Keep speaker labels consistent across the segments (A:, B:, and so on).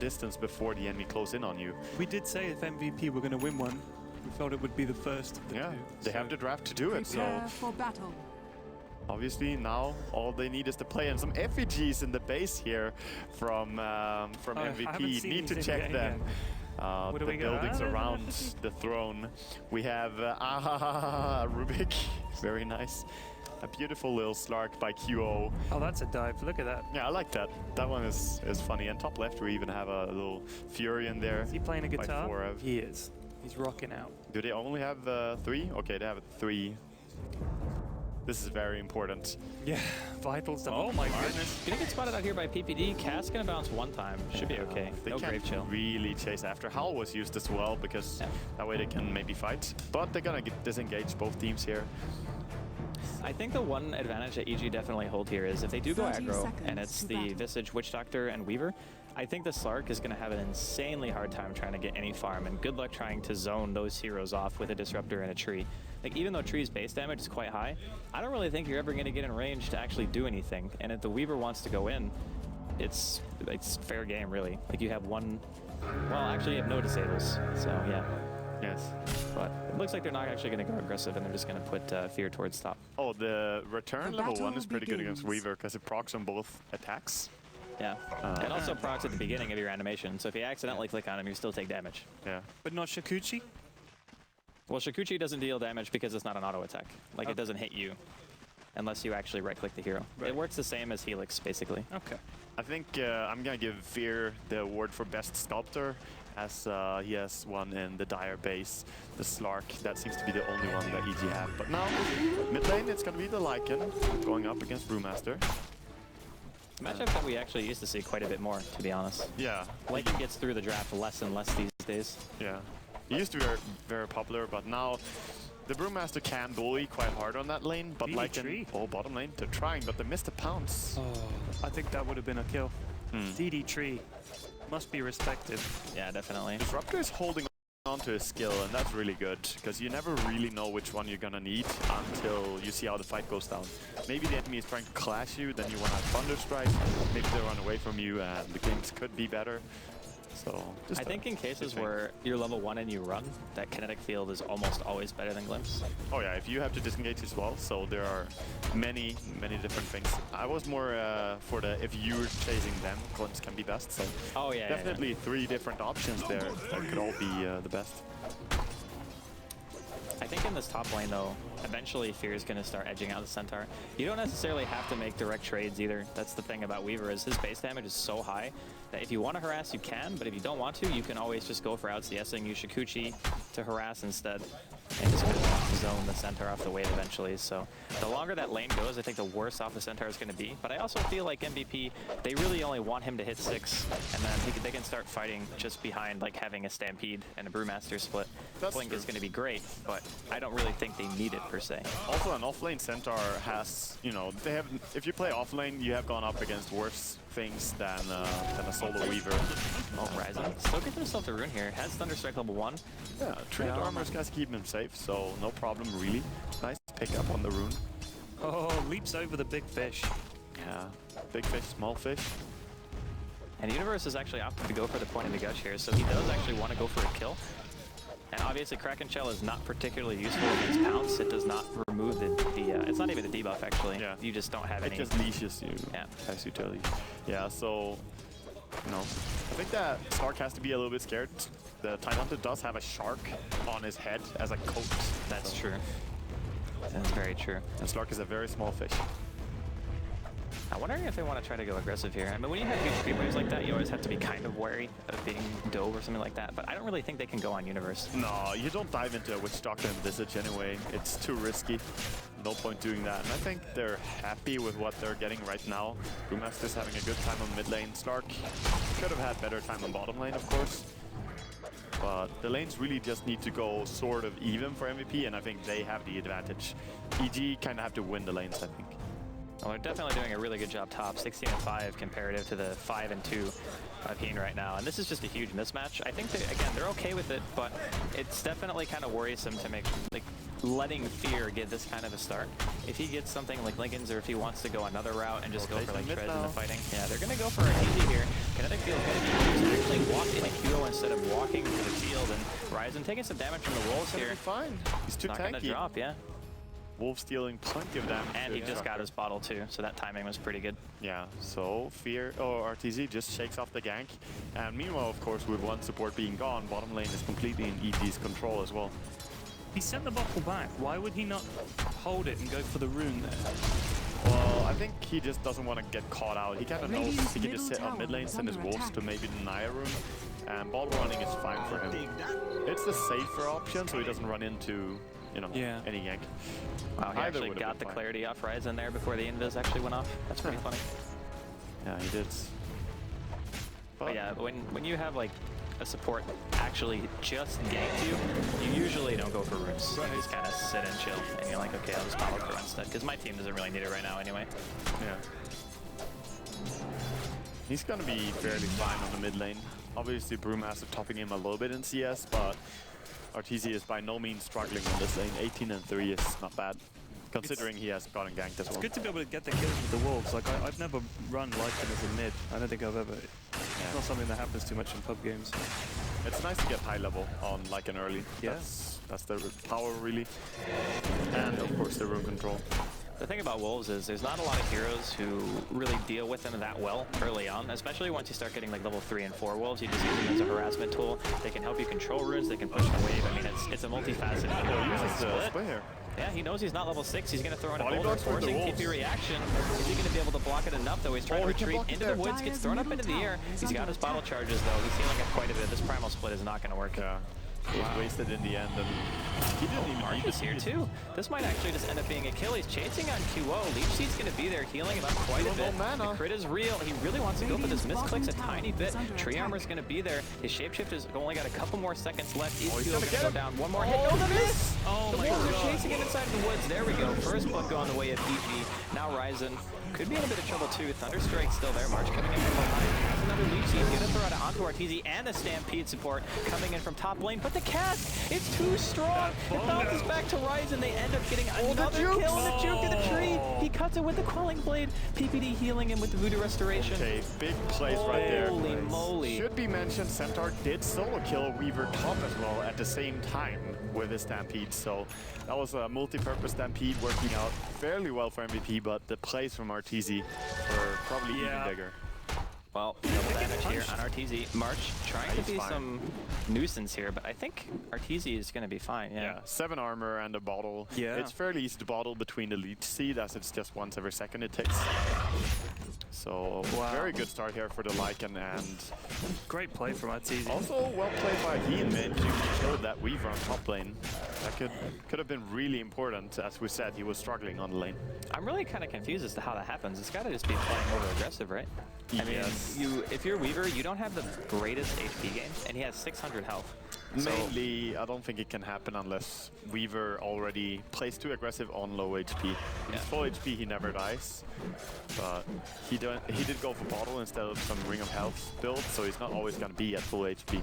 A: distance before the enemy close in on you.
B: We did say if MVP were going to win one, we felt it would be the first of the two.
A: They have the draft to do it,
C: Prepare
A: so
C: for battle.
A: obviously now all they need is to play, and some effigies in the base here from MVP. Need to check them. The buildings around the throne. We have Rubik, very nice. A beautiful little Slark by QO.
B: Oh, that's a dive. Look at that.
A: Yeah, I like that. That one is funny. And top left, we even have a little Fury in there.
B: Is he playing a guitar?
A: By
B: He is. He's rocking out.
A: Do they only have 3? Okay, they have 3. This is very important.
B: Yeah, vital stuff. Oh my goodness.
D: Gonna get spotted out here by PPD. Cast gonna bounce one time. Should be okay.
A: They
D: no
A: can't
D: grave chill.
A: really chase after. Howl was used as well because that way they can maybe fight. But they're gonna disengage both teams here.
D: I think the one advantage that EG definitely hold here is if they do go aggro and it's the Visage, Witch Doctor, and Weaver, I think the Slark is going to have an insanely hard time trying to get any farm, and good luck trying to zone those heroes off with a Disruptor and a Tree. Like, even though Tree's base damage is quite high, I don't really think you're ever going to get in range to actually do anything. And if the Weaver wants to go in, it's fair game, really. Like, you have one... Well, actually, you have no disables, so yeah.
A: Yes.
D: But it looks like they're not actually going to go aggressive, and they're just going to put Fear towards top.
A: Oh, the return level 1 is pretty good against Weaver because it procs on both attacks.
D: Yeah, and also procs at the beginning of your animation, so if you accidentally click on him, you still take damage.
A: Yeah.
B: But not Shakuchi?
D: Well, Shakuchi doesn't deal damage because it's not an auto attack. Like, it doesn't hit you unless you actually right-click the hero. Right. It works the same as Helix, basically.
B: Okay.
A: I think I'm going to give Fear the award for Best Sculptor, as he has one in the Dire base, the Slark. That seems to be the only one that EG have. But now, mid lane, it's going to be the Lycan going up against Brewmaster.
D: Matchup that we actually used to see quite a bit more, to be honest.
A: Yeah.
D: Lycan gets through the draft less and less these days.
A: Yeah. He used to be very, very popular, but now the Brewmaster can bully quite hard on that lane, but Lycan, bottom lane, they're trying, but they missed a pounce.
B: Oh, I think that would have been a kill. DD Tree must be respected.
D: Yeah, definitely.
A: Disruptor is holding on to his skill, and that's really good, because you never really know which one you're gonna need until you see how the fight goes down. Maybe the enemy is trying to clash you, then you want to have Thunder Strike, maybe they run away from you, and the games could be better. So I
D: think in cases where you're level 1 and you run, that kinetic field is almost always better than Glimpse.
A: Oh yeah, if you have to disengage as well, so there are many different things. I was more for the if you're chasing them, Glimpse can be best. So definitely 3 different options there that could all be the best.
D: I think in this top lane, though, eventually Fear is going to start edging out the Centaur. You don't necessarily have to make direct trades either. That's the thing about Weaver, is his base damage is so high that if you want to harass, you can, but if you don't want to, you can always just go for out-CSing, use Shakuchi to harass instead, and just zone the Centaur off the wave eventually. So the longer that lane goes, I think the worse off the Centaur is going to be. But I also feel like MVP, they really only want him to hit 6, and then they can start fighting just behind, like having a Stampede and a Brewmaster split. Blink is going to be great, but I don't really think they need it per se.
A: Also, an offlane Centaur has, you know, they have. If you play offlane, you have gone up against worse things than a solo Weaver.
D: Oh, Ryzen. Still getting himself to rune here. Has Thunderstrike level 1.
A: Yeah, Trained Armor's guys keeping him safe, so no problem really. Nice pick up on the rune.
B: Oh, leaps over the big fish.
A: Yeah, big fish, small fish.
D: And Universe is actually opted to go for the point of the gush here, so he does actually want to go for a kill. And obviously Kraken Shell is not particularly useful against Pounce. It does not remove the it's not even a debuff actually. Yeah. You just don't have any.
A: It just leashes you, as utility. Yeah, so, you know, I think that Slark has to be a little bit scared. The Tidehunter does have a shark on his head as a coat.
D: That's true. That's very true.
A: And Slark is a very small fish.
D: I'm wondering if they want to try to go aggressive here. I mean, when you have huge creep waves like that, you always have to be kind of wary of being dove or something like that, but I don't really think they can go on Universe.
A: No, you don't dive into a Witch Doctor and Visage anyway. It's too risky. No point doing that. And I think they're happy with what they're getting right now. Brewmaster's having a good time on mid lane. Slark could have had better time on bottom lane, of course. But the lanes really just need to go sort of even for MVP, and I think they have the advantage. EG kind of have to win the lanes, I think.
D: Well, they're definitely doing a really good job top, 16-5 comparative to the 5-2 of Heen right now. And this is just a huge mismatch. I think, again, they're okay with it, but it's definitely kind of worrisome to make, like, letting Fear get this kind of a start. If he gets something like Lycan's, or if he wants to go another route and just go for, like, treads in the fighting. Yeah, they're going to go for Arteezy here. Kinetic Field going to be used to actually walk in a QO instead of walking to the field. And Ryzen taking some damage from the Wolves here.
A: Fine. He's too
D: not
A: tanky.
D: Not going to drop, yeah.
A: Wolves dealing plenty of damage.
D: And he just got his bottle too, so that timing was pretty good.
A: Yeah, so Fear, Arteezy just shakes off the gank. And meanwhile, of course, with one support being gone, bottom lane is completely in EG's control as well.
B: He sent the bottle back. Why would he not hold it and go for the rune there?
A: Well, I think he just doesn't want to get caught out. He kind of knows he can just sit on mid lane, send his wolves to maybe deny a rune. And ball running is fine for him. It's the safer option, so he doesn't run into, you know, any gank.
D: Wow, he actually got the clarity off Ryzen there before the invis actually went off. That's pretty funny.
A: Yeah, he did.
D: But yeah, when you have like a support actually just gank you usually don't go for runes. You just kind of sit and chill, and you're like, okay, I'll just follow through instead, because my team doesn't really need it right now anyway.
A: Yeah. He's gonna be fairly fine on the mid lane. Obviously, Brewmaster topping him a little bit in CS, but Arteezy is by no means struggling on this lane. 18-3 is not bad, considering he has gotten ganked as well.
B: It's good to be able to get the kills with the Wolves. Like, I've never run Lycan as a mid. I don't think I've ever. It's not something that happens too much in pub games.
A: It's nice to get high level on Lycan early.
B: Yes.
A: That's the power, really. And, of course, the rune control.
D: The thing about Wolves is there's not a lot of heroes who really deal with them that well early on, especially once you start getting like level 3 and 4 Wolves. You just use them as a harassment tool. They can help you control runes, they can push the wave. I mean, it's a multifaceted hero. Yeah, he knows he's not level 6. He's going to throw in a boulder, forcing TP reaction. Is he going to be able to block it enough, though? He's trying to retreat into the woods, gets thrown up into the air. He's got his bottle charges, though. He's healing up quite a bit. This primal split is not going to work.
A: Yeah. It was wasted in the end, and he didn't even need
D: this here too. This might actually just end up being a kill. He's chasing on QO. Leech Seed's going to be there, healing him up quite a bit. The crit is real. He really wants to go for this. Misclicks a tiny bit. Tree armor's going to be there. His shapeshift has only got a couple more seconds left. He's going to go down. One more hit. Oh, the miss! Oh, the Wolves are chasing him inside the woods. There we go. First blood going the way of EG. Now Ryzen could be in a bit of trouble too. Thunderstrike's still there. March coming in from behind. Has another Leech Seed. He's going to throw it onto Arteezy, and the Stampede support coming in from top lane. But the cast, it's too strong. It bounces back to Ryzen. They end up getting another kill, and the juke to the tree. He cuts it with the Quelling Blade. PPD healing him with the Voodoo Restoration.
A: Okay, big plays right there.
D: Holy moly.
A: Should be mentioned, Centaur did solo kill Weaver top as well at the same time with his Stampede. So that was a multi-purpose Stampede working out fairly well for MVP, but the plays from Arteezy were probably even bigger.
D: Well, double damage here on Arteezy. March trying to be some nuisance here, but I think Arteezy is going to be fine. Yeah,
A: 7 armor and a bottle.
B: Yeah.
A: It's fairly easy to bottle between the Leech Seed, as it's just once every second it takes. So, very good start here for the Lycan, and
B: great play from Arteezy.
A: Also, well played by Heen, man. He killed that Weaver on top lane. That could have been really important. As we said, he was struggling on the lane.
D: I'm really kind of confused as to how that happens. It's got to just be playing over aggressive, right? I mean, if you're Weaver, you don't have the greatest HP gain, and he has 600 health.
A: Mainly, I don't think it can happen unless Weaver already plays too aggressive on low HP. If he's full HP, he never dies. But he did go for bottle instead of some Ring of Health build, so he's not always going to be at full HP.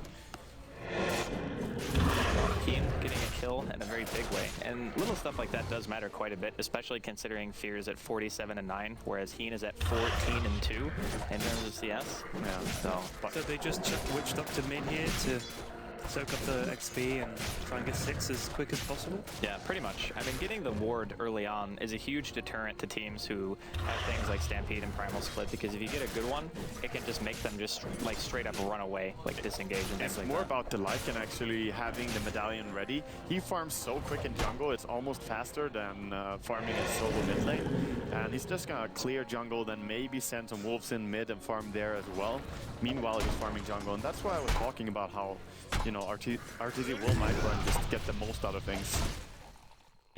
D: Heen getting a kill in a very big way, and little stuff like that does matter quite a bit, especially considering Fear is at 47-9, whereas Heen is at 14-2 in terms of CS.
B: Yeah. So they just switched up to mid here to soak up the XP and try and get 6 as quick as possible?
D: Yeah, pretty much. I mean, getting the ward early on is a huge deterrent to teams who have things like Stampede and Primal Split, because if you get a good one, it can just make them just like straight up run away, like disengage and things like that.
A: It's more about the Lycan actually having the medallion ready. He farms so quick in jungle, it's almost faster than farming a solo mid lane. And he's just gonna clear jungle, then maybe send some wolves in mid and farm there as well. Meanwhile, he's farming jungle, and that's why I was talking about how, you know, Arteezy will micro and just get the most out of things.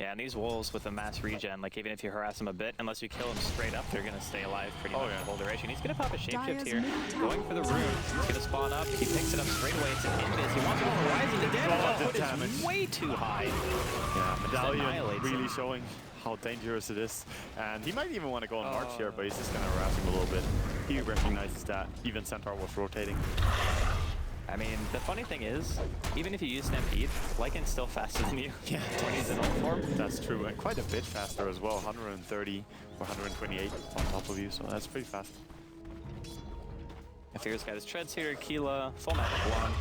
D: Yeah, and these wolves with the mass regen, like even if you harass them a bit, unless you kill them straight up, they're gonna stay alive pretty much the whole duration. He's gonna pop a shapeshift here, going for the rune. He's gonna spawn up. He picks it up straight away. It's an invis. He wants to go for Horizon. The damage is way too high.
A: Yeah, Medallion really showing how dangerous it is. And he might even want to go on March here, but he's just gonna harass him a little bit. He recognizes that even Centaur was rotating.
D: I mean, the funny thing is, even if you use Stampede, Lycan's still faster than you. Yeah, 20's in ult form.
A: That's true, and quite a bit faster as well. 130 or 128 on top of you, so that's pretty fast.
D: Fear's got his treads here, Keela, full magic wand.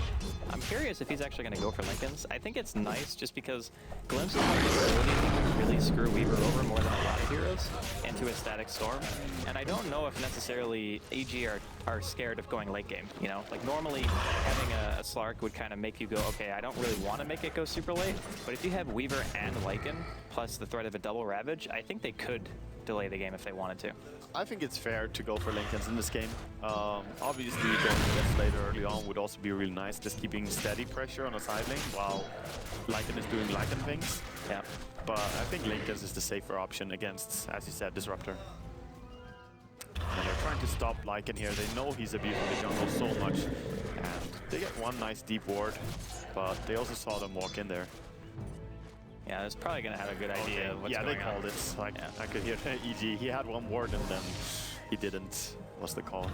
D: I'm curious if he's actually going to go for Lycans. I think it's nice just because glimpses of his ability can really screw Weaver over more than a lot of heroes into a static storm. And I don't know if necessarily EG are scared of going late game. You know, like normally having a Slark would kind of make you go, okay, I don't really want to make it go super late. But if you have Weaver and Lycan plus the threat of a double Ravage, I think they could delay the game if they wanted to.
A: I think it's fair to go for Lycans in this game. Obviously, going against later early on would also be really nice, just keeping steady pressure on the side lane while Lycan is doing Lycan things.
D: Yeah.
A: But I think Lycans is the safer option against, as you said, Disruptor. And they're trying to stop Lycan here. They know he's abusing the jungle so much. And they get one nice deep ward, but they also saw them walk in there.
D: Yeah, it's probably going to have a good idea of what's going on.
A: Yeah, they called it. Like, I could hear EG. He had one ward and then he didn't. What's the call?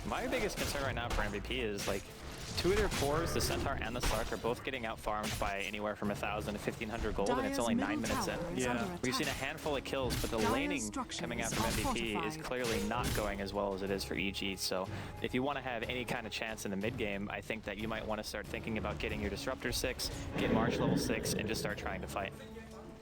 D: My biggest concern right now for MVP is, like, two of their cores, the Centaur and the Slark, are both getting out-farmed by anywhere from 1,000 to 1,500 gold, and it's only 9 minutes in.
B: Yeah.
D: We've seen a handful of kills, but the laning coming out from MVP is clearly not going as well as it is for EG. So if you want to have any kind of chance in the mid-game, I think that you might want to start thinking about getting your Disruptor 6, get March level 6, and just start trying to fight.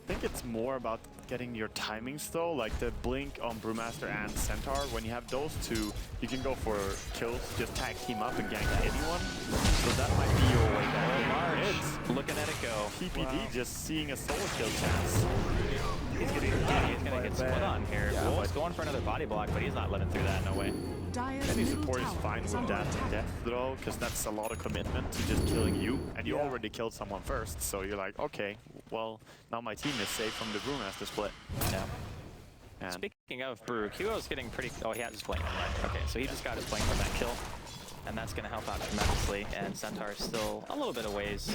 A: I think it's more about getting your timings though, like the blink on Brewmaster and Centaur. When you have those two, you can go for kills, just tag team up and gank anyone. So that might be your way down.
D: March, looking at it go.
A: PPD just seeing a solo kill chance.
D: He's gonna get split on here. Yeah, Wolf's going for another body block, but he's not living through that, no way.
A: Any support is fine with that death though, because that's a lot of commitment to just killing you, and you already killed someone first, so you're like, okay, well, now my team is safe from the Brewmaster split.
D: Yeah.
A: And
D: speaking of Brew, QO's getting pretty... Oh, he has his blink. Okay, so he just got his blink from that kill, and that's going to help out tremendously, and Centaur is still a little bit of ways.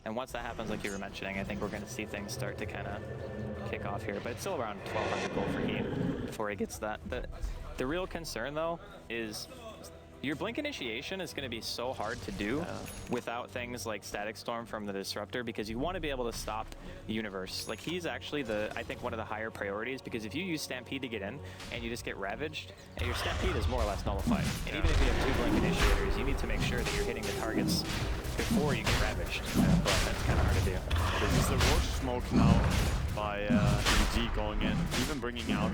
D: And once that happens, like you were mentioning, I think we're going to see things start to kind of kick off here, but it's still around 1,200 gold for Heat before he gets that. The real concern, though, is your blink initiation is going to be so hard to do without things like Static Storm from the Disruptor, because you want to be able to stop Universe. Like, he's actually I think one of the higher priorities, because if you use Stampede to get in and you just get ravaged, and your Stampede is more or less nullified. And even if you have 2 blink initiators, you need to make sure that you're hitting the targets before you get ravaged. But that's kind of hard to do.
A: This is the Roach smoke now by EG going in, even bringing in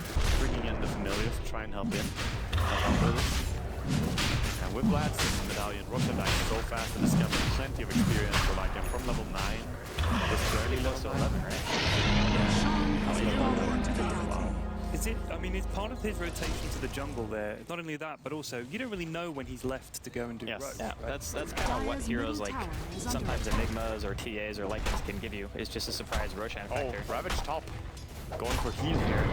A: the familiars to try and help in. And with Lats and Medallion, Rocha dies so fast, and this can be plenty of experience for Lycan from level 9. It's barely close to 11, right?
B: Is it, I mean, it's part of his rotation to the jungle there. Not only that, but also, you don't really know when he's left to go and do rogue.
D: Yeah,
B: right?
D: that's kind of what heroes like sometimes Enigmas or TAs or Lycans can give you. It's just a surprise Roshan factor.
A: Oh, Ravage top. Going for heal here.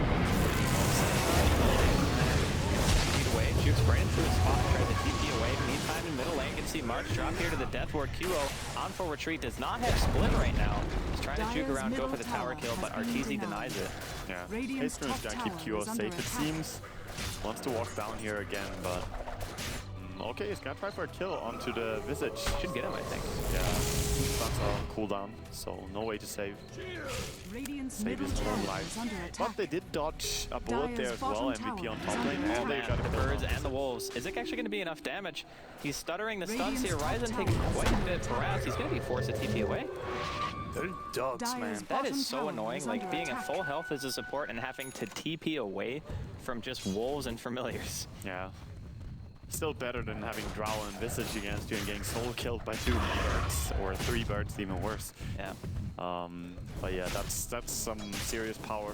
D: Away, shoots right into his spot, tries to TP away. Meantime, in middle lane, you can see March drop here to the death ward. QO on full retreat, does not have split right now. He's trying to juke around, go for the tower kill, but Arteezy denies it.
A: Yeah, Hastener is gonna keep QO safe, it seems. Wants to walk down here again, but... okay, he's gonna try for a kill onto the Visage.
D: Should get him, I think.
A: Yeah, that's on cooldown, so no way to save his own life. But they did dodge a bullet there as well, MVP on top lane, and they got
D: the birds and the wolves. Is it actually going to be enough damage? He's stuttering the stuns here. Ryzen taking quite a bit, perhaps. He's going to be forced to TP away.
B: Those dogs, man.
D: That is so annoying, like being at full health as a support and having to TP away from just wolves and familiars.
A: Yeah. Still better than having Drow and Visage against you and getting solo killed by 2 birds, or 3 birds, even worse.
D: Yeah.
A: But yeah, that's some serious power.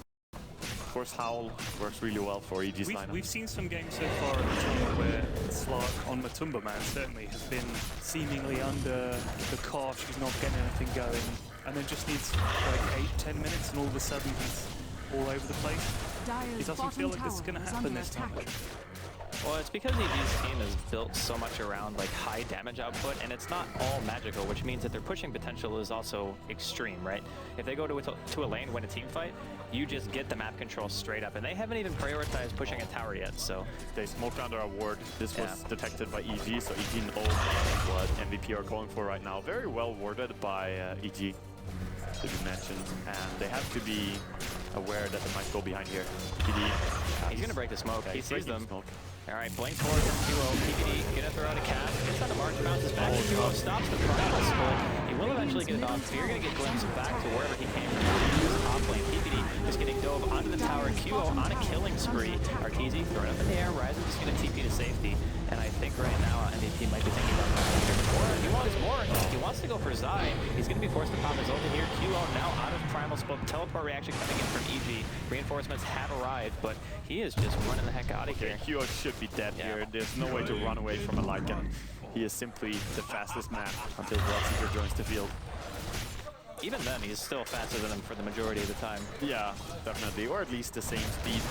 A: Of course, Howl works really well for EG's lineup.
B: We've seen some games so far at Matumba where Slark on Matumba, man, certainly has been seemingly under the cosh. He's not getting anything going. and then just needs like 8-10 minutes, and all of a sudden he's all over the place. It doesn't feel like this is going to happen this time.
D: Well, it's because EG's team is built so much around like high damage output, and it's not all magical, which means that their pushing potential is also extreme, right? If they go to a lane, win a team fight, you just get the map control straight up, and they haven't even prioritized pushing a tower yet, so...
A: They smoked under a ward. This was detected by EG, so EG knows what MVP are going for right now. Very well warded by EG, as you mentioned, and they have to be aware that they might go behind here. PPD.
D: He's gonna break the smoke.
A: Okay,
D: he sees them.
A: Smoke.
D: All right, blink forward from QO. PPD gonna throw out a cast. Gets on the march, bounces back to QO. Stops the primal split. He will eventually get it off, so you're gonna get glimpsed back to wherever he came from. Top lane. PPD just getting dove onto the tower. QO on a killing spree. Arteezy thrown up in the air. Ryzen just gonna TP to safety. And I think right now MVP might be thinking about that. Or he wants more. He wants to go for Zai. He's gonna be forced to pop his ulti here. QO now out of primal split. Teleport reaction coming in from EG. Reinforcements have arrived, but he is just running the heck out of here.
A: QO should be dead here. There's no way to run away from a Lycan. He is simply the fastest man until Bloodseeker joins the field.
D: Even then, he's still faster than him for the majority of the time.
A: Yeah, definitely. Or at least the same speed.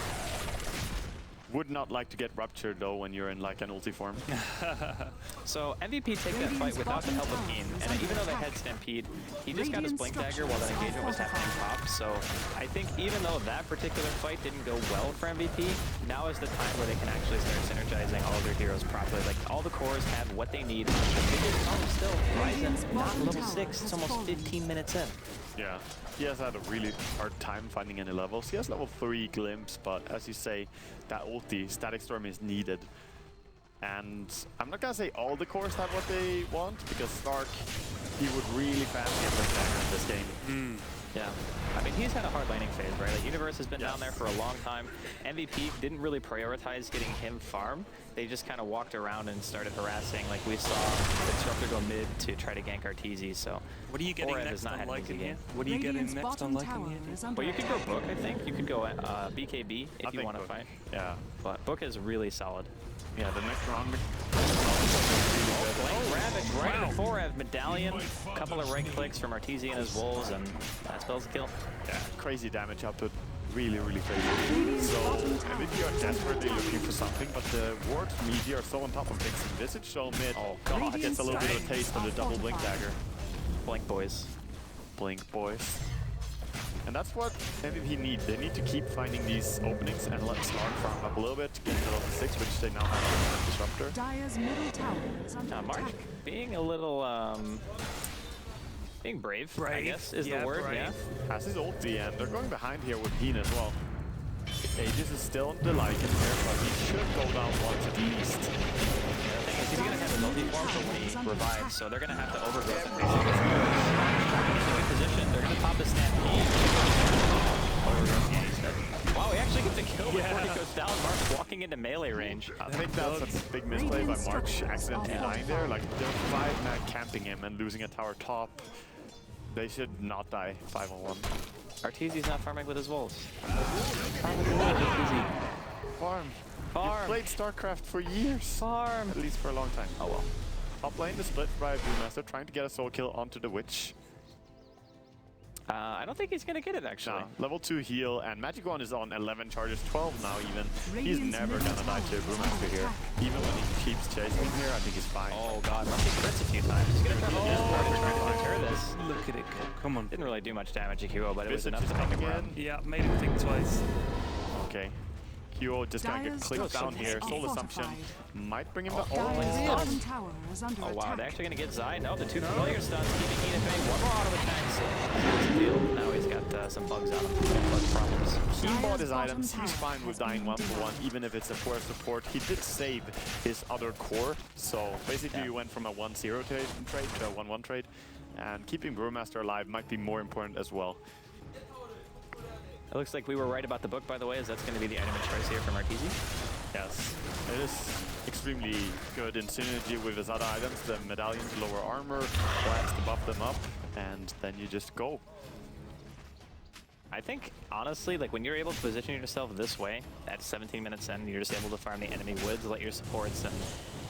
A: Would not like to get ruptured though when you're in like an ulti form.
D: So MVP take that fight without the help of Keen, and even though they had Stampede, he just got his Blink Dagger while that engagement was happening pop. So I think even though that particular fight didn't go well for MVP, now is the time where they can actually start synergizing all of their heroes properly. Like all the cores have what they need. The biggest problem still, Ryzen not level 6. It's almost 15 minutes in.
A: Yeah, he has had a really hard time finding any levels. He has level 3 Glimpse, but as you say, that ulti, Static Storm, is needed. And I'm not gonna say all the cores have what they want, because Stark, he would really fancy a Blink Dagger in this game.
D: Yeah, I mean, he's had a hard laning phase, right? Like, Universe has been down there for a long time. MVP didn't really prioritize getting him farm. They just kind of walked around and started harassing. Like, we saw Disruptor go mid to try to gank Arteezy, so...
B: What are you getting next on Lycan here? What are you getting next on Lycan here?
D: Well, you could go Book, I think. You could go BKB if you want to fight.
A: Yeah.
D: But Book is really solid.
A: Yeah, the next round...
D: Blink Ravage right into 4-Ev Medallion. A couple of right clicks from Arteezy and his wolves, and that spells the kill.
A: Yeah, crazy damage output. Really, really crazy. So, MVP are desperately looking for something, but the wards from EG are so on top of fixing Visage, so mid. Oh god, gets a little bit of a taste of the double Blink Dagger.
D: Blink boys.
A: Blink boys. And that's what MVP need. They need to keep finding these openings and let Slark farm up a little bit to get to level 6, which they now have with Disruptor.
C: Dire's middle tower is under
D: March
C: attack.
D: being a little, being brave, I guess, is the word, yeah.
A: Has his ulti, and they're going behind here with Keen as well. Aegis is still on the Lycan here, but he should go down once at least.
D: Yeah, the thing is, he's going to have a multi-form for when he revives, so they're going to have to overgrowth and basically position. They're going to pop a Stampede. Overgrowth, yeah, he's dead. Wow, he actually gets a kill before he goes down. March walking into melee range.
A: I think that's a big misplay by March, accidentally dying there. Like, they're 5 man camping him and losing a tower top. They should not die 5-on-1.
D: Arteezy's not farming with his wolves.
A: Farm.
D: Farm.
A: You played StarCraft for years.
D: Farm.
A: At least for a long time.
D: Oh well.
A: Top lane, the split by Brewmaster, trying to get a soul kill onto the Witch.
D: I don't think he's going to get it, actually.
A: No. Level 2 heal, and Magic Wand is on 11 charges, 12 now even. He's never going to die to Brewmaster here. Even when he keeps chasing him here, I think he's fine.
D: Oh god, must be crits a few times. He's going to try to deter this.
B: Look at it, come on.
D: Didn't really do much damage to QO, but it was
A: Visage
D: enough
A: is
D: to make him
A: coming
D: run.
A: in.
B: Yeah, made him think twice.
A: Okay. QO just gonna get clicked down here. Soul Assumption might bring him back.
C: Bottom tower is under
D: Oh wow,
C: attack.
D: they're actually going to get Zai. No, the 2 familiar stuns, keeping Keen at bay. One more auto attack. Now he's got some bugs on him. Bug problems.
A: He bought his items. He's fine with dying 1-for-1, even if it's a poor support. He did save his other core. So basically you went from a 1-0 trade to a 1-1 trade. And keeping Brewmaster alive might be more important as well.
D: It looks like we were right about the book, by the way, as that's going to be the item of choice here from Arteezy.
A: Yes, it is extremely good in synergy with his other items. The medallions lower armor, plans to buff them up, and then you just go.
D: I think, honestly, like when you're able to position yourself this way, at 17 minutes in, you're just able to farm the enemy woods, let your supports and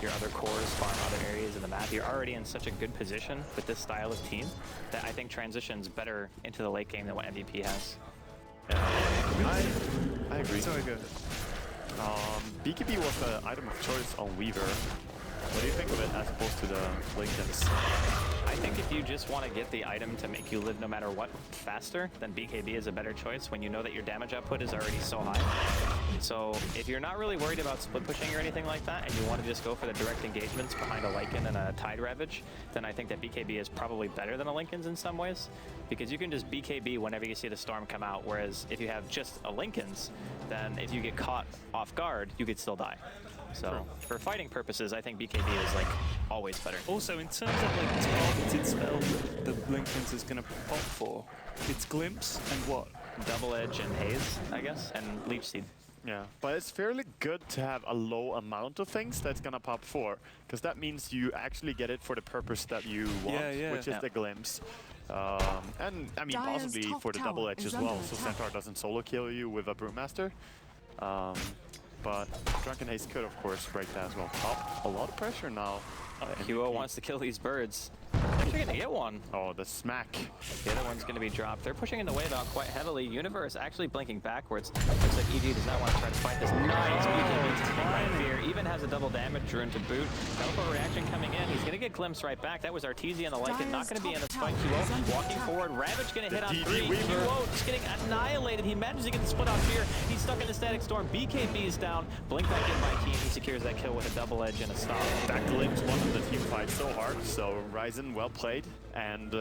D: your other cores, farm other areas of the map. You're already in such a good position with this style of team that I think transitions better into the late game than what MVP has.
A: I agree.
B: Sorry, good.
A: BKB was the item of choice on Weaver. What do you think of it as opposed to the Lycans?
D: I think if you just want to get the item to make you live no matter what faster, then BKB is a better choice when you know that your damage output is already so high. So if you're not really worried about split pushing or anything like that, and you want to just go for the direct engagements behind a Lycan and a Tide Ravage, then I think that BKB is probably better than a Lycan's in some ways, because you can just BKB whenever you see the storm come out, whereas if you have just a Lycan's, then if you get caught off guard, you could still die. So for fighting purposes, I think BKB is like always better.
B: Also, in terms of like targeted spells the Lycans is going to pop for, it's Glimpse and what?
D: Double Edge and Haze, I guess, and Leech Seed.
A: Yeah, but it's fairly good to have a low amount of things that's gonna pop for, because that means you actually get it for the purpose that you want, which is the Glimpse. And I mean, possibly for the double edge as well, so Centaur doesn't solo kill you with a Brewmaster. But Drunken Haze could, of course, break that as well. Top, a lot of pressure now.
D: QO wants to kill these birds. They're gonna get one.
A: Oh, the smack.
D: The other one's gonna be dropped. They're pushing in the wave out quite heavily. Universe actually blinking backwards. Looks like EG does not want to try to fight this. Nice BKB Fear. Even has a double damage rune to boot. Teleport reaction coming in. He's gonna get glimpsed right back. That was Arteezy and the Lycan. Not gonna be in this fight. QO walking forward. Ravage gonna hit on 3. QO just getting annihilated. He manages to get the split on Fear. He's stuck in the static storm. BKB is down. Blink back in by team. He secures that kill with a double edge and a stop.
A: That glimpse won the team fight so hard. So Ryzen well played. And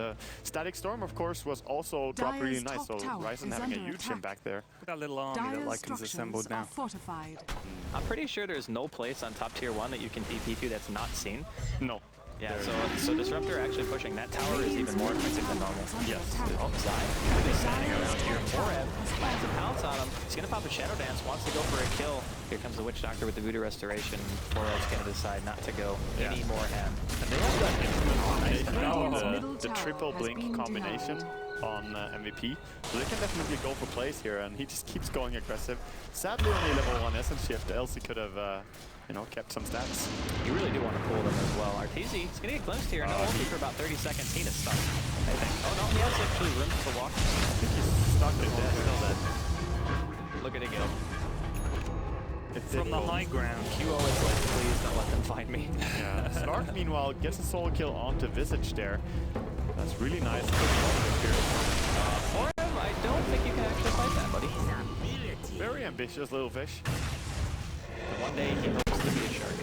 A: Static Storm, of course, was also dropped really nice. So Ryzen having a huge impact there.
B: That little army that Lycan's assembled now.
D: I'm pretty sure there's no place on top tier 1 that you can TP to that's not seen.
A: No.
D: Yeah, so Disruptor actually pushing that tower is even more expensive than normal.
A: Yes.
D: Oh, Zai gonna be standing around here. Forehead lands a pounce on him. He's gonna pop a Shadow Dance, wants to go for a kill. Here comes the Witch Doctor with the Voodoo Restoration. Forehead's gonna decide not to go any more ham.
A: And they have that infinite the triple blink combination on MVP. So they can definitely go for plays here, and he just keeps going aggressive. Sadly, only level 1 Essence Shift, else he could have you know, kept some stats.
D: You really do want to pull them as well. Arteezy, he's going to get glimpsed here. No ulti for about 30 seconds. He is stuck, I think. Oh no, he has actually room to walk.
A: I think he's stuck and dead. Still dead.
D: Look at it go.
A: It's
B: from the high ground.
D: QO is like, please don't let them find me.
A: Yeah. Snark, meanwhile, gets a solo kill onto Visage there. That's really nice.
D: Forehead, I don't think you can actually fight that, buddy.
A: Very ambitious little fish.
D: One day he hopes to be a shark.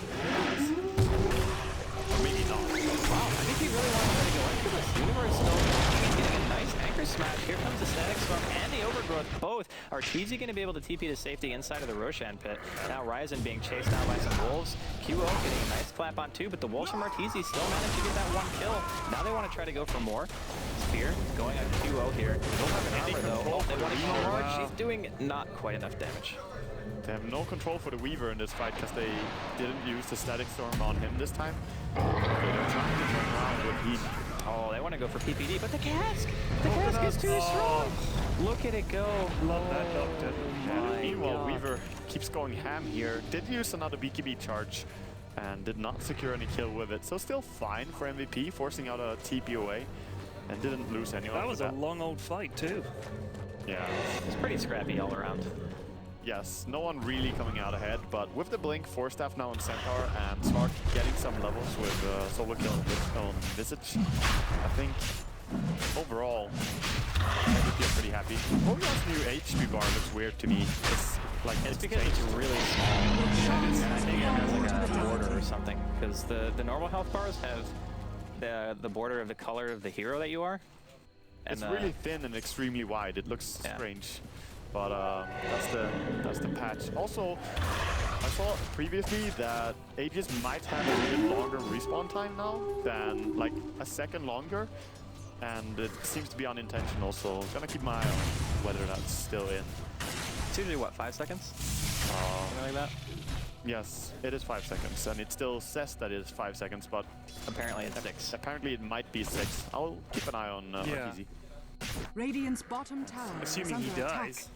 A: Maybe not.
D: Wow, I think he really wants to go into this. Universe still getting a nice anchor smash. Here comes the Static Storm and the Overgrowth both. Arteezy going to be able to TP to safety inside of the Roshan pit. Now Ryzen being chased down by some wolves. QO getting a nice clap on 2, but the wolves from Arteezy still managed to get that 1 kill. Now they want to try to go for more. Spear going on QO here. They don't have an armor though. They want to kill her. She's doing not quite enough damage.
A: They have no control for the Weaver in this fight because they didn't use the Static Storm on him this time. So they're trying to turn around with heat.
D: Oh, they want to go for PPD, but the cask! The cask is too strong! Look at it go.
B: Love that, Doctor.
A: And meanwhile, Weaver keeps going ham here. Did use another BKB charge and did not secure any kill with it. So still fine for MVP, forcing out a TP away and didn't lose anyone.
B: That was a long old fight too.
A: Yeah.
D: It's pretty scrappy all around.
A: Yes, no one really coming out ahead, but with the blink, 4-staff now on Centaur, and Snark getting some levels with solo kill on Visage, I think overall, I feel pretty happy. Overall's new HP bar looks weird to me. It's
D: because it's really small, and I think it has like a border or something, because the normal health bars have the border of the color of the hero that you are. And
A: it's really thin and extremely wide. It looks strange. But that's the patch. Also, I saw previously that Aegis might have a bit longer respawn time now than like a second longer, and it seems to be unintentional. So I'm gonna keep my eye on whether that's still in.
D: It's usually what, 5 seconds? Something like that.
A: Yes, it is 5 seconds, and it still says that it is 5 seconds, but
D: apparently it's 6.
A: Apparently it might be 6. I'll keep an eye on Arteezy.
C: Radiant's bottom tower.
B: Assuming he dies.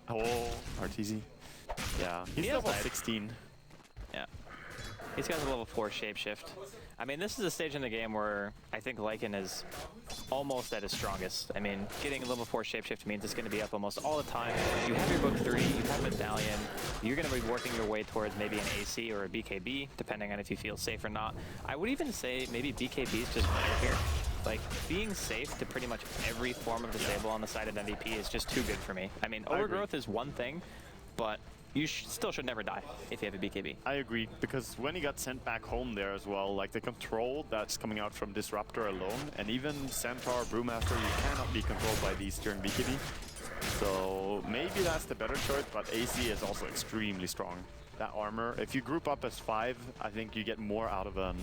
A: Oh, Arteezy. Yeah, he's level 16.
D: Yeah. He's got a level 4 shapeshift. I mean, this is a stage in the game where I think Lycan is almost at his strongest. I mean, getting a level 4 shapeshift means it's going to be up almost all the time. You have your book 3, you have Medallion. You're going to be working your way towards maybe an AC or a BKB, depending on if you feel safe or not. I would even say maybe BKB is just better here. Like, being safe to pretty much every form of disable on the side of MVP is just too good for me. I mean, overgrowth is one thing, but you still should never die if you have a BKB.
A: I agree, because when he got sent back home there as well, like the control that's coming out from Disruptor alone, and even Centaur, Brewmaster, you cannot be controlled by these during BKB. So maybe that's the better choice, but AC is also extremely strong. That armor, if you group up as 5, I think you get more out of an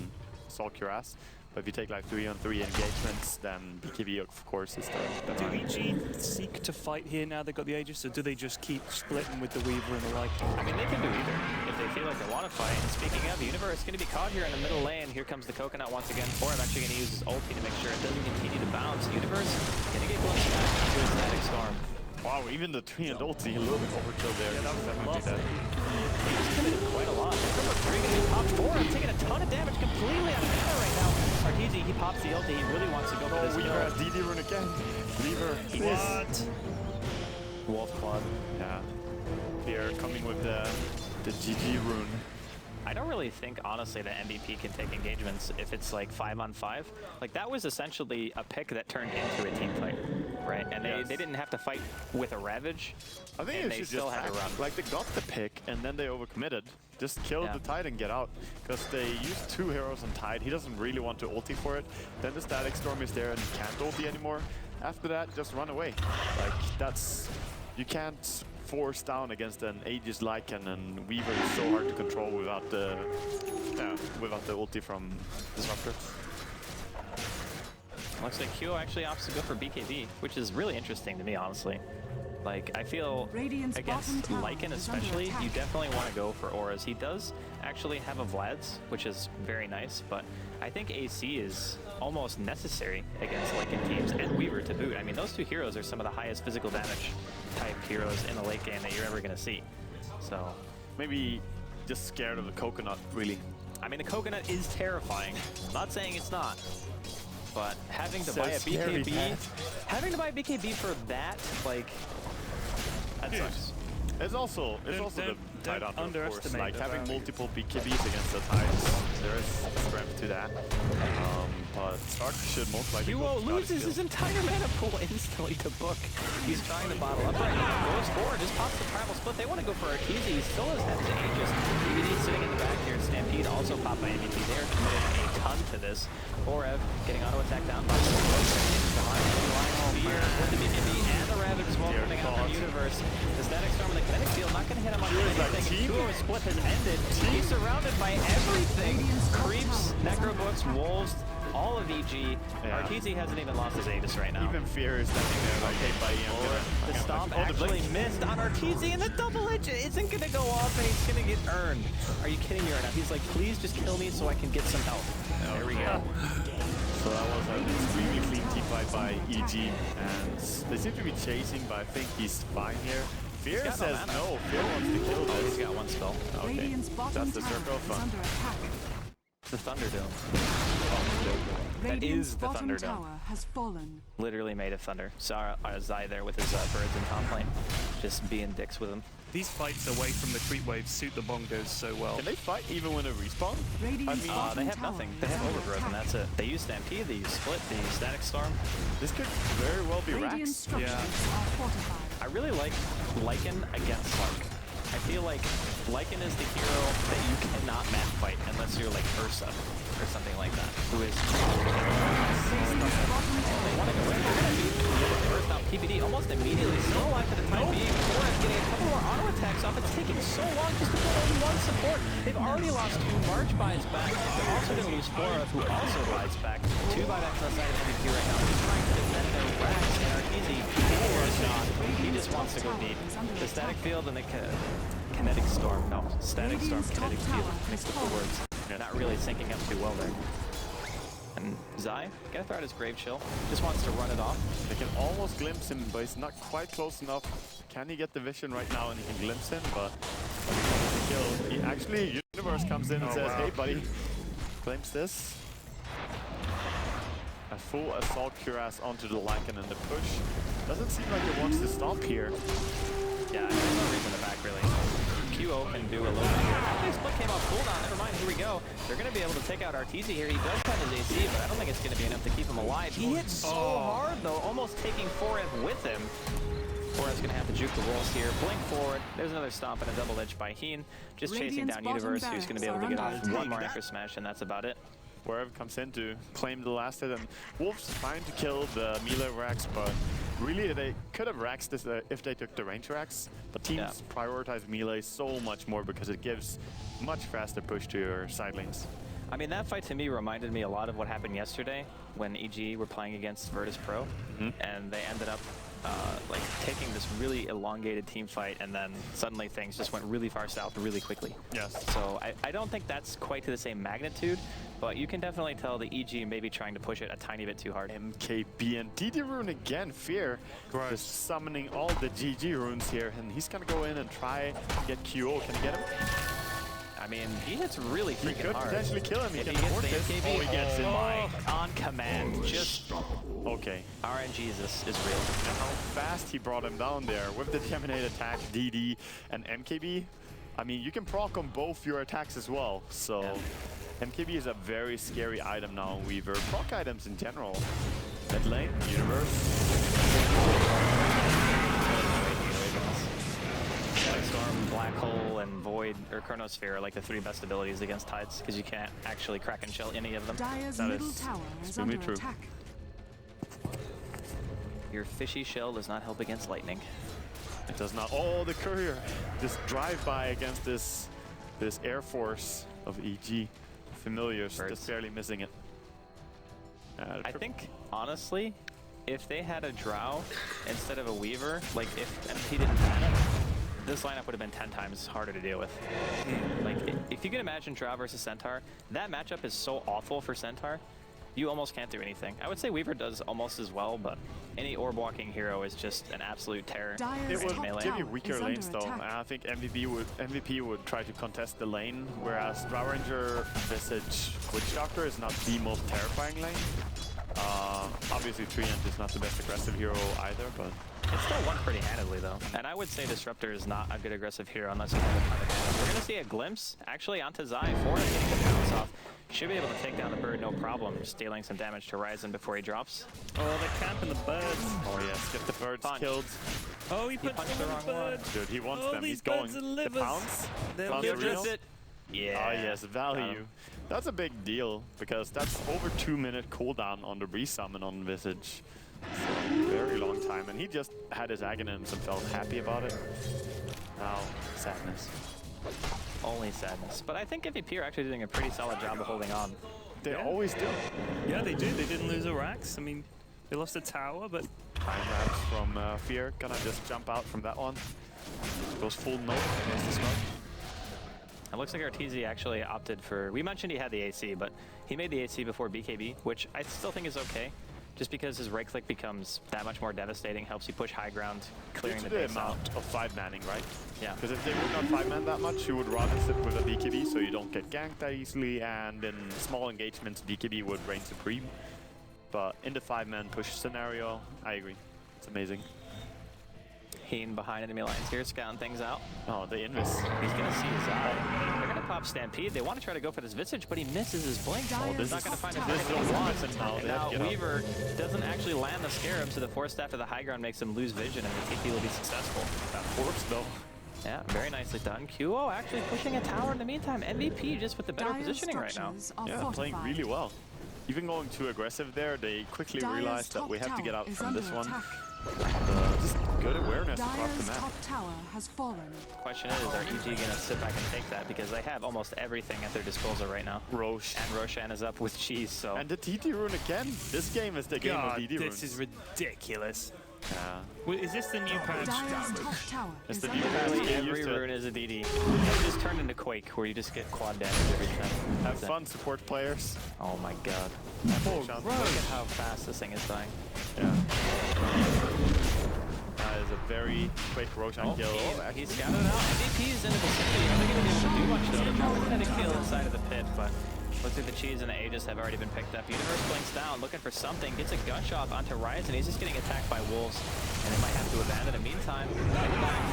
A: Assault Cuirass. But if you take like 3-on-3 engagements, then BKB of course is the
B: Do EG seek to fight here now they've got the Aegis, or do they just keep splitting with the Weaver and the Lycan?
D: I mean, they can do either if they feel like they want to fight. And speaking of, Universe is going to be caught here in the middle lane. Here comes the Coconut once again. I'm actually going to use his ulti to make sure it doesn't continue to bounce. Universe going to get close back to his Static Storm.
A: Wow, even the 3 and ulti, a little bit overkill there.
B: Yeah, that was
A: definitely dead.
D: He's committed quite a lot. Number 3 going to be popped 4. I'm taking a ton of damage completely out of mana right now. Arteezy, he pops the ulti. He really wants to go for this
A: Weaver
D: kill.
A: has DD rune again. Weaver,
B: What?
A: Wolf Claw. Yeah. They're coming with the GG rune.
D: I don't really think, honestly, that MVP can take engagements if it's like 5-on-5. Like, that was essentially a pick that turned into a team fight, right? And they didn't have to fight with a Ravage.
A: I think they still had to run. Like, they got the pick, and then they overcommitted. Just kill the Tide and get out. Because they used 2 heroes on Tide. He doesn't really want to ulti for it. Then the Static Storm is there, and he can't ulti anymore. After that, just run away. Like, that's... You can't force down against an Aegis Lycan, and Weaver is so hard to control without the ulti from Disruptor.
D: Looks like Q actually opts to go for BKB, which is really interesting to me, honestly. Like, I feel
C: Radiant's
D: against
C: bottom tower
D: Lycan
C: is under
D: especially,
C: attack.
D: you definitely want to go for auras. He does actually have a Vlad's, which is very nice, but I think AC is almost necessary against Lycan teams and Weaver to boot. I mean, those 2 heroes are some of the highest physical damage type heroes in the late game that you're ever going to see. So
A: maybe just scared of the Coconut, really.
D: I mean, the Coconut is terrifying. I'm not saying it's not. But having to buy a BKB, for that, like, that sucks.
A: It's also the Tide under, of course. Like, having
B: value.
A: multiple BKBs against the Tides, there is strength to that. But Stark should most likely
D: Duo loses his entire mana pool instantly to book. He's trying to bottle up right now. Goes forward, just pops the Primal Split. They want to go for Arteezy. He still has the Aegis. DVD sitting in the back here. Stampede also popped by MVP. They're committed a ton to this. Borev getting auto attack down by Spear with the BKB and the Ravage as well coming out of the Universe. The Static Storm and the Kinetic Field not going to hit him on anything. Duo's split has ended. He's surrounded by everything. Creeps, Necrobooks, Wolves, all of EG. Arteezy hasn't even lost his Aegis right now.
A: Even Fear is standing there like, hey buddy,
D: the stomp actually missed on Arteezy, and the double edge isn't going to go off, and he's going to get earned. Are you kidding me right now? He's like, please just kill me so I can get some health. There we go.
A: So that was an extremely clean team fight by EG, and they seem to be chasing, but I think he's fine here. Fear says no. Fear wants to kill this.
D: He's got 1 spell.
A: Okay,
C: Radiant's bottom
A: that's the
C: tower
A: circle of
C: is
A: fun.
C: under attack.
D: The Thunderdome. That
C: Radiant's
D: is the
C: bottom
D: Thunderdome.
C: tower has fallen.
D: Literally made of thunder. Saw Zai there with his birds in top lane, just being dicks with him.
B: These fights away from the creep waves suit the Bongos so well.
A: Can they fight even when they respawn?
C: Radiant's bottom
D: They have
C: tower
D: nothing. They
C: is
D: have
C: under
D: overgrowth, and
C: attack.
D: that's it. They use Stampede, they use Split, they use Static Storm.
A: This could very well be
C: Radiant
A: Rax.
C: structures
B: Yeah.
C: are fortified.
D: I really like Lycan against Slark. I feel like Lycan is the hero that you cannot map fight unless you're like Ursa or something like that, who is... They want to go in. They're going to beat the first out PBD almost immediately. Still alive for the time being. Borev getting a couple more auto attacks off. It's taking so long just to put only 1 support. They've already lost 2. March buys back. They're also going to lose Borev, who also buys back. 2 buybacks outside of MVP right now. He's trying to defend their Rax and Arteezy. Or not. He just wants to go deep. The Static Field and the Kinetic Storm. No, Static Storm, Kinetic Field. Mixed up the words. They're not really syncing up too well there. And Zai, gonna throw out his Grave Chill. Just wants to run it off.
A: They can almost glimpse him, but he's not quite close enough. Can he get the vision right now and he can glimpse him? But kill. Actually, Universe Universe comes in and says, hey buddy, claims this. A full assault cuirass onto the Lycan and the push. Doesn't seem like it wants to stop here.
D: Yeah, there's no reason to back really. QO can do a little bit here. Actually, split came off cooldown. Never mind, here we go. They're going to be able to take out Arteezy here. He does have his AC, but I don't think it's going to be enough to keep him alive. He hit so hard, though, almost taking 4F with him. 4F's going to have to juke the walls here. Blink forward. There's another stomp and a double edge by Heen. Just chasing down Universe, who's going to be able to get off one more Anchor Smash, and that's about it.
A: Wherever comes in to claim the last hit, and Wolves trying to kill the melee racks, but really they could have raxed this if they took the range racks, but teams prioritize melee so much more because it gives much faster push to your side lanes.
D: I mean, that fight to me reminded me a lot of what happened yesterday when EG were playing against Virtus Pro, and they ended up like taking this really elongated team fight, and then suddenly things just went really far south really quickly.
A: Yes.
D: So I don't think that's quite to the same magnitude, but you can definitely tell the EG may be trying to push it a tiny bit too hard.
A: MKB and DD Rune again, Fear. Just summoning all the GG runes here, and he's gonna go in and try to get QO. Can he get him?
D: I mean, he hits really freaking hard.
A: He could potentially kill him.
D: If he gets the AKB,
A: he gets it.
D: On command. Just
A: okay.
D: RNG is real.
A: And how fast he brought him down there with the Terminate attack, DD, and MKB. I mean, you can proc on both your attacks as well. So MKB is a very scary item now in Weaver. Proc items in general. Mid lane, Universe.
D: Storm, Black Hole, and Void, or Chronosphere are like the 3 best abilities against Tides, because you can't actually crack and shell any of them.
C: Dire's middle tower is under attack.
D: Your fishy shell does not help against lightning.
A: It does not. Oh, the courier just drive-by against this air force of EG. Familiars, just barely missing it.
D: I think, honestly, if they had a Drow instead of a Weaver, like if MP didn't have it, this lineup would have been 10 times harder to deal with. Like, if you can imagine Drow versus Centaur, that matchup is so awful for Centaur, you almost can't do anything. I would say Weaver does almost as well, but any orb walking hero is just an absolute terror.
A: It would give you weaker lanes though. I think MVP would try to contest the lane, whereas Drow Ranger Visage Witch Doctor is not the most terrifying lane. Obviously Treant is not the best aggressive hero either, but
D: it still won pretty handedly though. And I would say Disruptor is not a good aggressive hero unless you have a ton of damage. We're gonna see a glimpse actually onto Zai for getting the bounce off. Should be able to take down the bird no problem, just dealing some damage to Ryzen before he drops.
B: Oh, they're camping the birds.
A: Oh yes, get the birds killed.
B: Oh, he punched the wrong one.
A: Dude, he wants them. He's going. The pounce?
B: They're
A: yeah. Oh yes, value. That's a big deal because that's over 2-minute cooldown on the resummon on Visage. So, very long time, and he just had his Aghanim's and felt happy about it. Now, sadness.
D: Only sadness. But I think MVP are actually doing a pretty solid job of holding on.
A: They always do.
B: Yeah, they do. They didn't lose a Rax. I mean, they lost a tower, but...
A: Time lapse from Fear. Gonna just jump out from that one. Goes full note against the smoke.
D: It looks like Arteezy actually opted for... We mentioned he had the AC, but he made the AC before BKB, which I still think is okay. Just because his right click becomes that much more devastating, helps you push high ground, clearing the base out.
A: Amount of 5-manning, right?
D: Yeah.
A: Because if they would not 5-man that much, you would rather sit with a BKB so you don't get ganked that easily, and in small engagements, BKB would reign supreme. But in the 5-man push scenario, I agree. It's amazing.
D: Heen behind enemy lines here, scouting things out.
A: Oh, the Invis.
D: He's going to see his eye. They're going to pop Stampede. They want to try to go for this Visage, but he misses his blink.
A: Oh,
D: He's not going to find his
A: This is once, and now
D: Weaver doesn't actually land the Scarab, so the force after the high ground makes him lose vision, and the TP will be successful.
A: That force, though.
D: Yeah, very nicely done. QO actually pushing a tower in the meantime. MVP just with the better positioning right now.
A: Yeah, playing really well. Even going too aggressive there, they quickly realized that we have to get out from this one. Just good awareness across the map.
C: Top tower has fallen.
D: Question is, are EG going to sit back and take that? Because they have almost everything at their disposal right now.
A: Roche.
D: And Roshan is up with cheese, so...
A: And the DD rune again. This game is the game of DD runes.
B: This is ridiculous.
A: Yeah.
B: Wait, is this the new patch?
A: It's the new patch.
D: Every rune is a DD. It just turned into Quake, where you just get quad damage every time.
A: Have fun, support players.
D: Oh my god. Look at how fast this thing is dying.
A: Yeah. That is a very quick Roshan kill.
D: He's scouted out. MVP's in the vicinity. I don't think he'll be able to do much though. They're probably going to kill inside of the pit, but looks like the cheese and the Aegis have already been picked up. Universe blinks down, looking for something. Gets a gunshot onto Ryze, and he's just getting attacked by wolves. And they might have to abandon. In the meantime,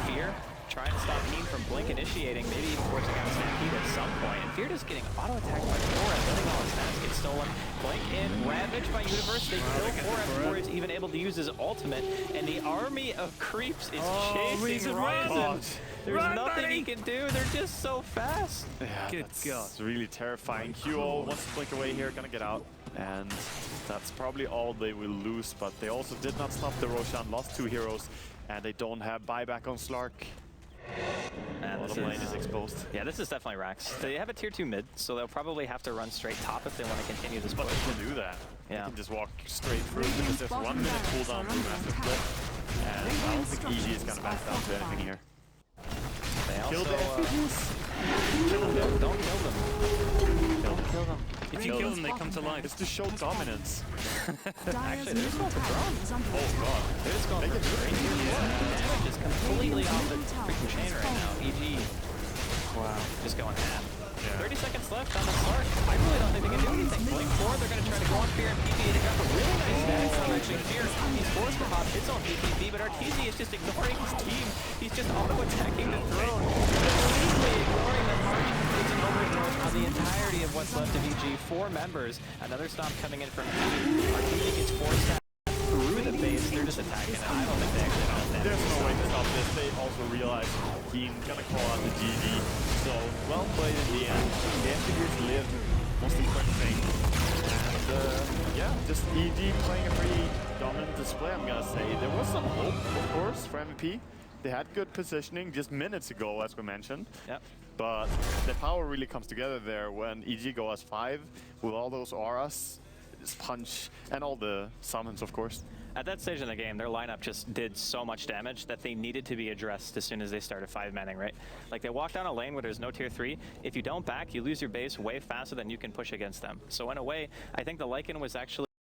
D: Fear trying to stop Keen from Blink initiating, maybe even forcing out Stampede at some point. And Fear just getting auto-attacked by Thor and letting all his stats get stolen. Blink in, Ravage by Universe. They kill Thor before he's even able to use his ultimate. And the army of creeps is chasing Ryze. There's nothing he can do. They're just so fast.
A: Yeah,
B: Good God.
A: It's really terrifying. QO wants to blink away here, gonna get out. And that's probably all they will lose. But they also did not stop the Roshan, lost 2 heroes. And they don't have buyback on Slark.
D: And
A: the lane is exposed.
D: Yeah, this is definitely Rax. They have a tier 2 mid, so they'll probably have to run straight top if they want to continue this
A: But
D: push.
A: they can do that.
D: Yeah.
A: They can just walk straight through because there's 1 minute cooldown through Massive Flip. And I don't think EG is going to back down to anything here.
D: They also,
A: Kill the FPGs.
D: Kill them. Don't kill them. Don't kill them.
B: If you kill them, they come to life.
A: It's to show dominance.
D: Actually, they're just going for drone.
A: Oh god.
D: They're just going for great damage is completely off the freaking chain right now. EG. Wow. Just going half.
A: Yeah.
D: 30 seconds left on the start. I really don't think they can do anything. Blink 4, they're going to try to go on Fear and PP. They got a really nice status on actually Fear. He's forced to hop his own PPP, but Arteezy is just ignoring his team. He's just auto-attacking the throne. Completely ignoring the march. It's an overthrow on the entirety of what's left of EG. 4 members. Another stomp coming in from EG. Arteezy gets forced through the base. They're just attacking it. I don't think they actually have that.
A: There's no way to stop this. They also realize Keen gonna call out the GG. So, well played in the end. The FPGs live. Most important thing. And yeah, just EG playing a pretty dominant display, I'm gonna say. There was some hope, of course, for MVP. They had good positioning just minutes ago, as we mentioned.
D: Yep.
A: But the power really comes together there when EG go as 5 with all those auras, this punch, and all the summons, of course.
D: At that stage in the game, their lineup just did so much damage that they needed to be addressed as soon as they started 5-manning, right? Like, they walk down a lane where there's no tier 3. If you don't back, you lose your base way faster than you can push against them. So in a way, I think the Lycan was actually